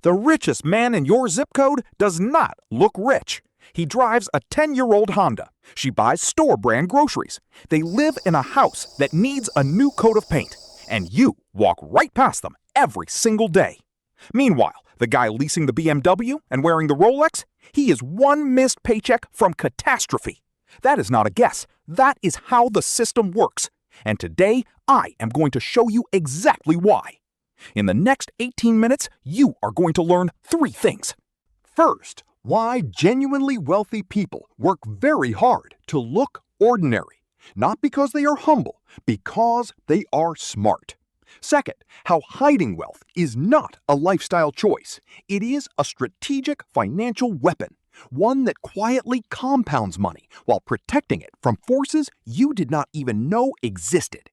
The richest man in your zip code does not look rich. He drives a 10-year-old Honda. She buys store-brand groceries. They live in a house that needs a new coat of paint. And you walk right past them every single day. Meanwhile, the guy leasing the BMW and wearing the Rolex, he is one missed paycheck from catastrophe. That is not a guess. That is how the system works. And today, I am going to show you exactly why. In the next 18 minutes, you are going to learn 3 things. First, why genuinely wealthy people work very hard to look ordinary. Not because they are humble, because they are smart. Second, how hiding wealth is not a lifestyle choice. It is a strategic financial weapon, one that quietly compounds money while protecting it from forces you did not even know existed.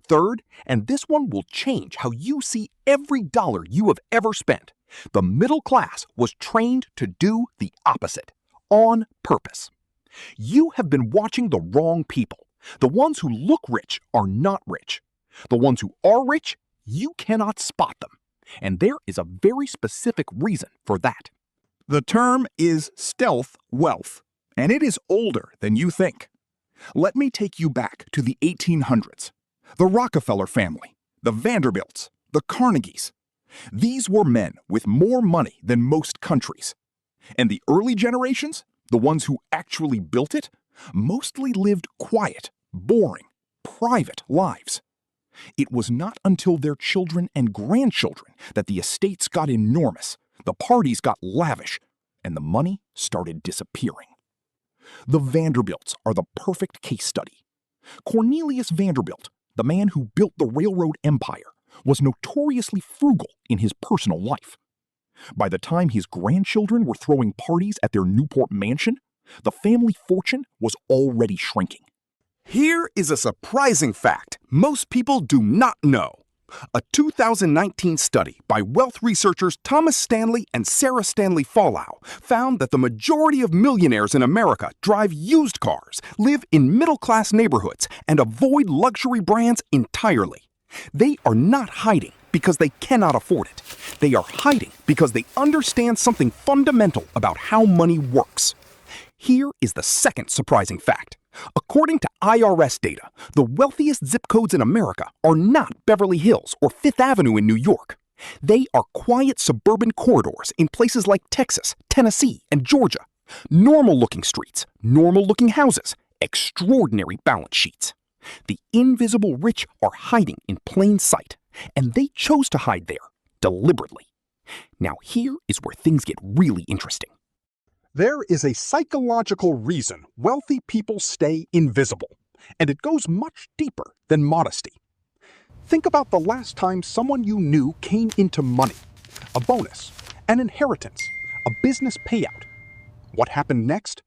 Third, and this one will change how you see every dollar you have ever spent, the middle class was trained to do the opposite, on purpose. You have been watching the wrong people. The ones who look rich are not rich. The ones who are rich, you cannot spot them. And there is a very specific reason for that. The term is stealth wealth, and it is older than you think. Let me take you back to the 1800s. The Rockefeller family, the Vanderbilts, the Carnegies. These were men with more money than most countries. And the early generations, the ones who actually built it, mostly lived quiet, boring, private lives. It was not until their children and grandchildren that the estates got enormous, the parties got lavish, and the money started disappearing. The Vanderbilts are the perfect case study. Cornelius Vanderbilt, the man who built the railroad empire, was notoriously frugal in his personal life. By the time his grandchildren were throwing parties at their Newport mansion, the family fortune was already shrinking. Here is a surprising fact most people do not know. A 2019 study by wealth researchers Thomas Stanley and Sarah Stanley Fallow found that the majority of millionaires in America drive used cars, live in middle-class neighborhoods, and avoid luxury brands entirely. They are not hiding because they cannot afford it. They are hiding because they understand something fundamental about how money works. Here is the second surprising fact. According to IRS data, the wealthiest zip codes in America are not Beverly Hills or Fifth Avenue in New York. They are quiet suburban corridors in places like Texas, Tennessee, and Georgia. Normal-looking streets, normal-looking houses, extraordinary balance sheets. The invisible rich are hiding in plain sight, and they chose to hide there deliberately. Now here is where things get really interesting. There is a psychological reason wealthy people stay invisible, and it goes much deeper than modesty. Think about the last time someone you knew came into money, a bonus, an inheritance, a business payout. What happened next?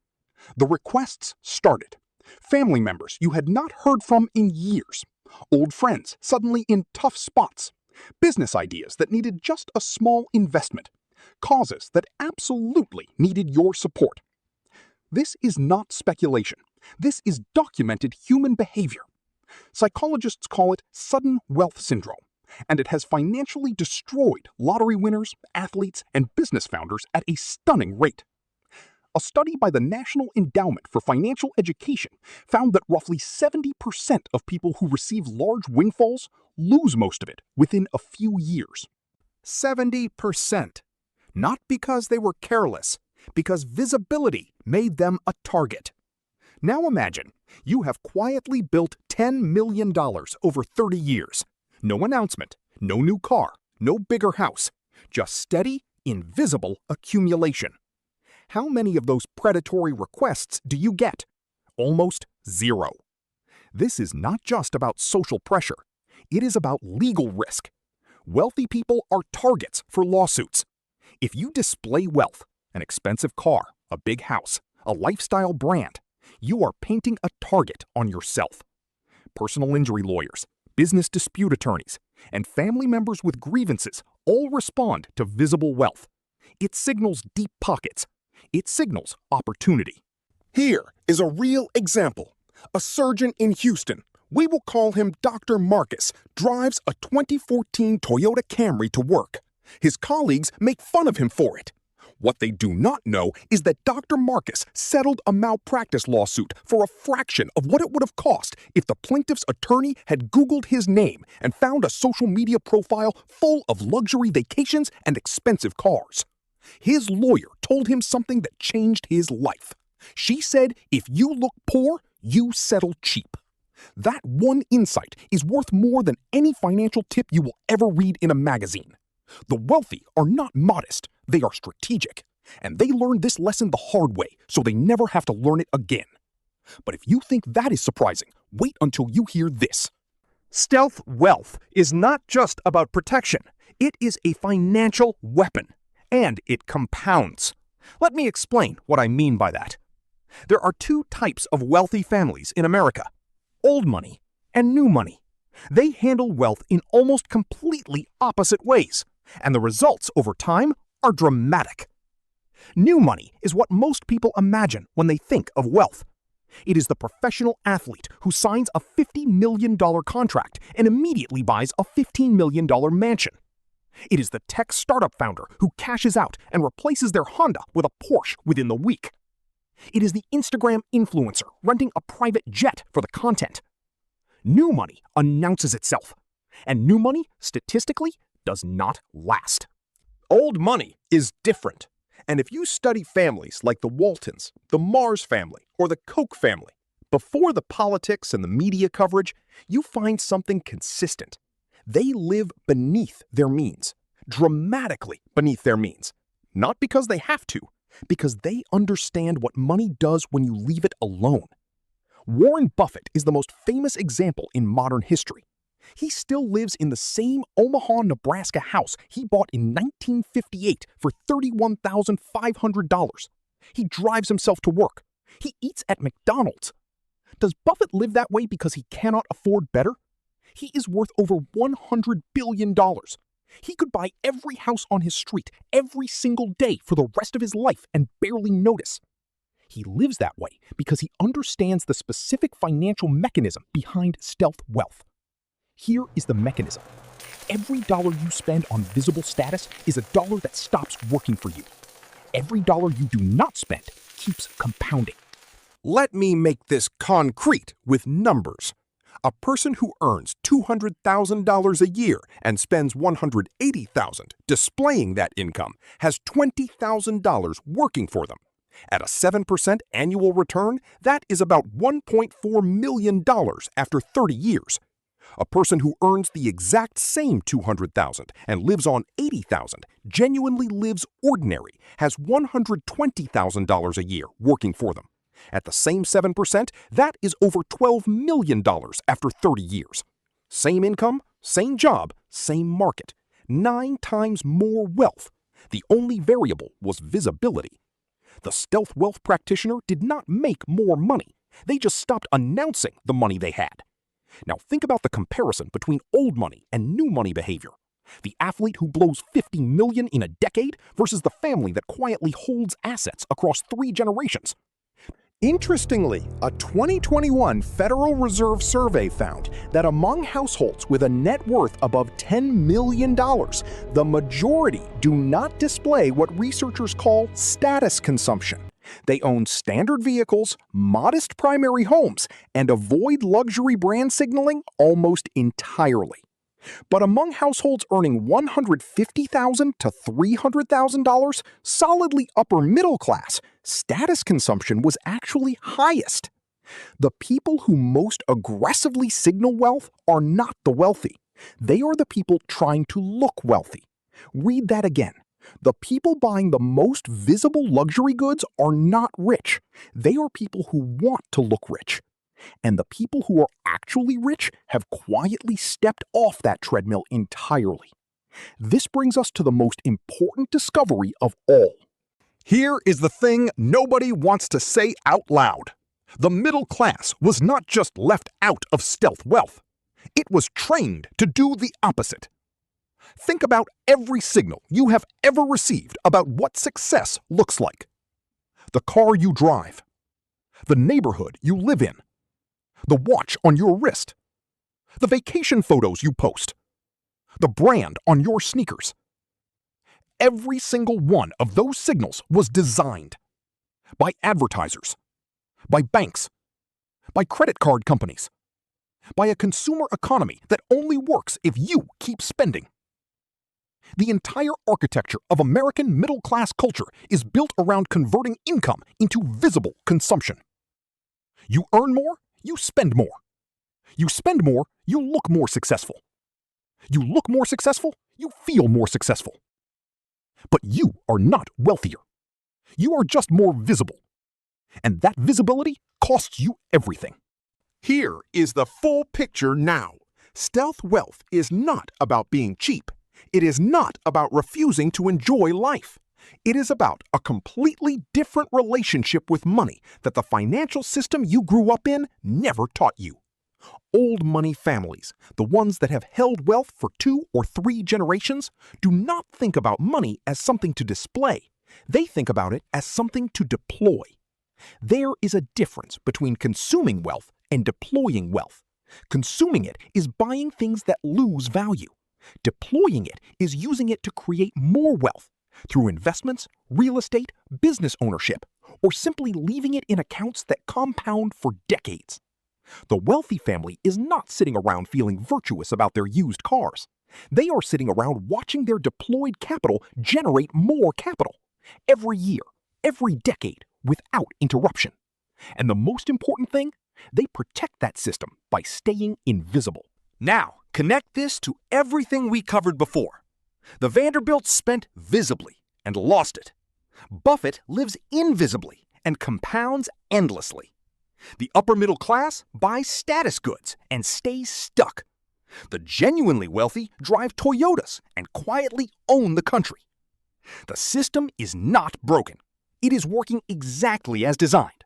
The requests started. Family members you had not heard from in years, old friends suddenly in tough spots, business ideas that needed just a small investment, causes that absolutely needed your support. This is not speculation. This is documented human behavior. Psychologists call it sudden wealth syndrome, and it has financially destroyed lottery winners, athletes, and business founders at a stunning rate. A study by the National Endowment for Financial Education found that roughly 70% of people who receive large windfalls lose most of it within a few years. 70%. Not because they were careless, because visibility made them a target. Now imagine, you have quietly built $10 million over 30 years. No announcement, no new car, no bigger house, just steady, invisible accumulation. How many of those predatory requests do you get? Almost zero. This is not just about social pressure. It is about legal risk. Wealthy people are targets for lawsuits. If you display wealth, an expensive car, a big house, a lifestyle brand, you are painting a target on yourself. Personal injury lawyers, business dispute attorneys, and family members with grievances all respond to visible wealth. It signals deep pockets. It signals opportunity. Here is a real example. A surgeon in Houston, we will call him Dr. Marcus, drives a 2014 Toyota Camry to work. His colleagues make fun of him for it. What they do not know is that Dr. Marcus settled a malpractice lawsuit for a fraction of what it would have cost if the plaintiff's attorney had Googled his name and found a social media profile full of luxury vacations and expensive cars. His lawyer told him something that changed his life. She said, if you look poor, you settle cheap. That one insight is worth more than any financial tip you will ever read in a magazine. The wealthy are not modest, they are strategic. And they learned this lesson the hard way, so they never have to learn it again. But if you think that is surprising, wait until you hear this. Stealth wealth is not just about protection. It is a financial weapon, and it compounds. Let me explain what I mean by that. There are two types of wealthy families in America: old money and new money. They handle wealth in almost completely opposite ways, and the results over time are dramatic. New money is what most people imagine when they think of wealth. It is the professional athlete who signs a $50 million contract and immediately buys a $15 million mansion. It is the tech startup founder who cashes out and replaces their Honda with a Porsche within the week. It is the Instagram influencer renting a private jet for the content. New money announces itself, and new money, statistically, does not last. Old money is different. And if you study families like the Waltons, the Mars family, or the Koch family, before the politics and the media coverage, you find something consistent. They live beneath their means, dramatically beneath their means. Not because they have to, because they understand what money does when you leave it alone. Warren Buffett is the most famous example in modern history. He still lives in the same Omaha, Nebraska house he bought in 1958 for $31,500. He drives himself to work. He eats at McDonald's. Does Buffett live that way because he cannot afford better? He is worth over $100 billion. He could buy every house on his street every single day for the rest of his life and barely notice. He lives that way because he understands the specific financial mechanism behind stealth wealth. Here is the mechanism. Every dollar you spend on visible status is a dollar that stops working for you. Every dollar you do not spend keeps compounding. Let me make this concrete with numbers. A person who earns $200,000 a year and spends $180,000 displaying that income has $20,000 working for them. At a 7% annual return, that is about $1.4 million after 30 years. A person who earns the exact same $200,000 and lives on $80,000, genuinely lives ordinary, has $120,000 a year working for them. At the same 7%, that is over $12 million after 30 years. Same income, same job, same market. 9 times more wealth. The only variable was visibility. The stealth wealth practitioner did not make more money. They just stopped announcing the money they had. Now think about the comparison between old money and new money behavior. The athlete who blows $50 million in a decade versus the family that quietly holds assets across 3 generations. Interestingly, a 2021 Federal Reserve survey found that among households with a net worth above $10 million, the majority do not display what researchers call status consumption. They own standard vehicles, modest primary homes, and avoid luxury brand signaling almost entirely. But among households earning $150,000 to $300,000, solidly upper middle class, status consumption was actually highest. The people who most aggressively signal wealth are not the wealthy. They are the people trying to look wealthy. Read that again. The people buying the most visible luxury goods are not rich. They are people who want to look rich. And the people who are actually rich have quietly stepped off that treadmill entirely. This brings us to the most important discovery of all. Here is the thing nobody wants to say out loud. The middle class was not just left out of stealth wealth. It was trained to do the opposite. Think about every signal you have ever received about what success looks like. The car you drive, the neighborhood you live in, the watch on your wrist, the vacation photos you post, the brand on your sneakers. Every single one of those signals was designed by advertisers, by banks, by credit card companies, by a consumer economy that only works if you keep spending. The entire architecture of American middle-class culture is built around converting income into visible consumption. You earn more, you spend more. You spend more, you look more successful. You look more successful, you feel more successful. But you are not wealthier. You are just more visible. And that visibility costs you everything. Here is the full picture now. Stealth wealth is not about being cheap. It is not about refusing to enjoy life. It is about a completely different relationship with money that the financial system you grew up in never taught you. Old money families, the ones that have held wealth for 2 or 3 generations, do not think about money as something to display. They think about it as something to deploy. There is a difference between consuming wealth and deploying wealth. Consuming it is buying things that lose value. Deploying it is using it to create more wealth through investments, real estate, business ownership, or simply leaving it in accounts that compound for decades. The wealthy family is not sitting around feeling virtuous about their used cars. They are sitting around watching their deployed capital generate more capital every year, every decade, without interruption. And the most important thing, they protect that system by staying invisible. Now, connect this to everything we covered before. The Vanderbilts spent visibly and lost it. Buffett lives invisibly and compounds endlessly. The upper middle class buys status goods and stays stuck. The genuinely wealthy drive Toyotas and quietly own the country. The system is not broken. It is working exactly as designed.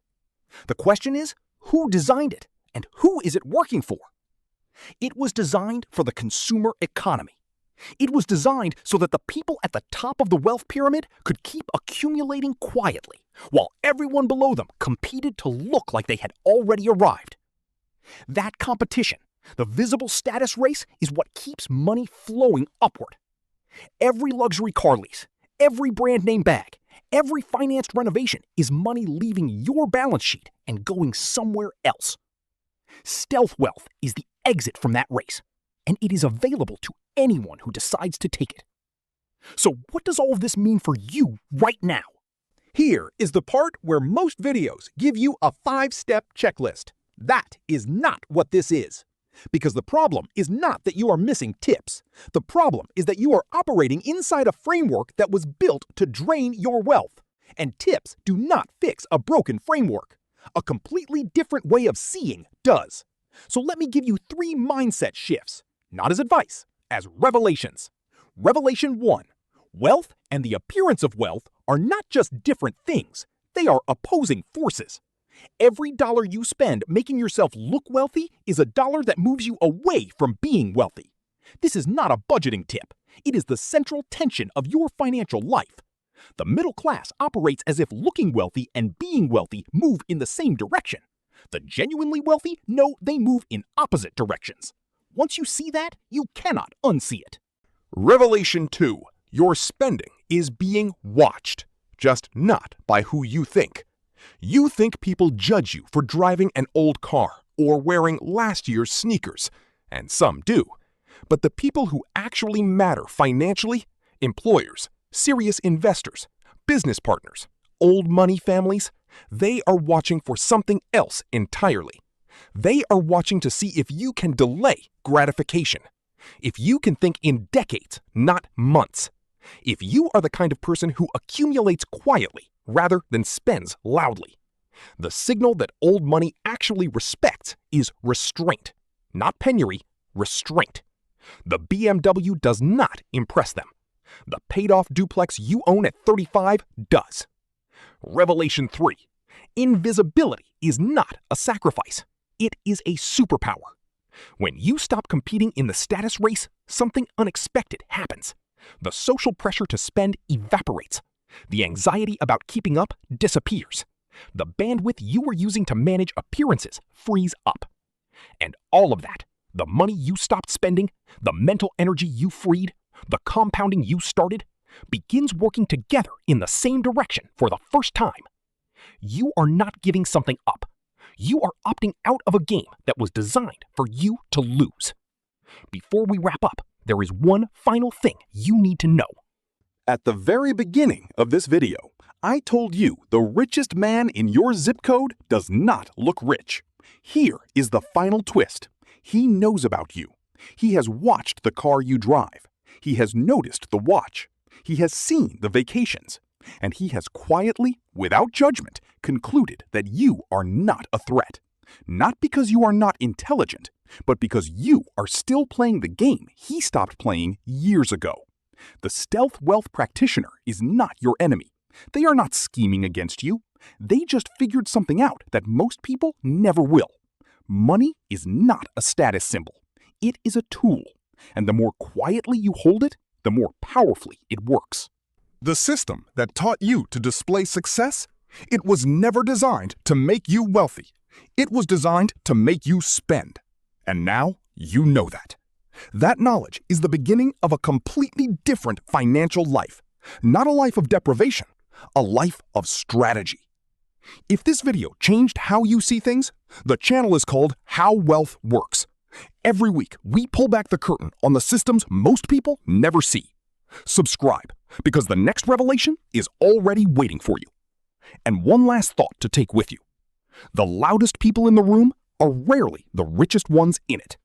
The question is, who designed it and who is it working for? It was designed for the consumer economy. It was designed so that the people at the top of the wealth pyramid could keep accumulating quietly, while everyone below them competed to look like they had already arrived. That competition, the visible status race, is what keeps money flowing upward. Every luxury car lease, every brand name bag, every financed renovation is money leaving your balance sheet and going somewhere else. Stealth wealth is the exit from that race, and it is available to anyone who decides to take it. So what does all of this mean for you right now? Here is the part where most videos give you a 5-step checklist. That is not what this is. Because the problem is not that you are missing tips. The problem is that you are operating inside a framework that was built to drain your wealth. And tips do not fix a broken framework. A completely different way of seeing does. So let me give you 3 mindset shifts, not as advice, as revelations. Revelation 1. Wealth and the appearance of wealth are not just different things. They are opposing forces. Every dollar you spend making yourself look wealthy is a dollar that moves you away from being wealthy. This is not a budgeting tip. It is the central tension of your financial life. The middle class operates as if looking wealthy and being wealthy move in the same direction. The genuinely wealthy know they move in opposite directions. Once you see that, you cannot unsee it. Revelation 2. Your spending is being watched, just not by who you think. You think people judge you for driving an old car or wearing last year's sneakers, and some do. But the people who actually matter financially, employers, serious investors, business partners, old money families, they are watching for something else entirely. They are watching to see if you can delay gratification, if you can think in decades, not months, if you are the kind of person who accumulates quietly rather than spends loudly. The signal that old money actually respects is restraint, not penury, restraint. The BMW does not impress them. The paid-off duplex you own at 35 does. Revelation 3. Invisibility is not a sacrifice. It is a superpower. When you stop competing in the status race, something unexpected happens. The social pressure to spend evaporates. The anxiety about keeping up disappears. The bandwidth you were using to manage appearances frees up. And all of that, the money you stopped spending, the mental energy you freed, the compounding you started, begins working together in the same direction for the first time. You are not giving something up. You are opting out of a game that was designed for you to lose. Before we wrap up, there is one final thing you need to know. At the very beginning of this video, I told you the richest man in your zip code does not look rich. Here is the final twist. He knows about you. He has watched the car you drive. He has noticed the watch. He has seen the vacations. And he has quietly, without judgment, concluded that you are not a threat. Not because you are not intelligent, but because you are still playing the game he stopped playing years ago. The stealth wealth practitioner is not your enemy. They are not scheming against you. They just figured something out that most people never will. Money is not a status symbol. It is a tool. And the more quietly you hold it, the more powerfully it works. The system that taught you to display success, it was never designed to make you wealthy. It was designed to make you spend. And now you know that. That knowledge is the beginning of a completely different financial life. Not a life of deprivation, a life of strategy. If this video changed how you see things, the channel is called How Wealth Works. Every week, we pull back the curtain on the systems most people never see. Subscribe, because the next revelation is already waiting for you. And one last thought to take with you. The loudest people in the room are rarely the richest ones in it.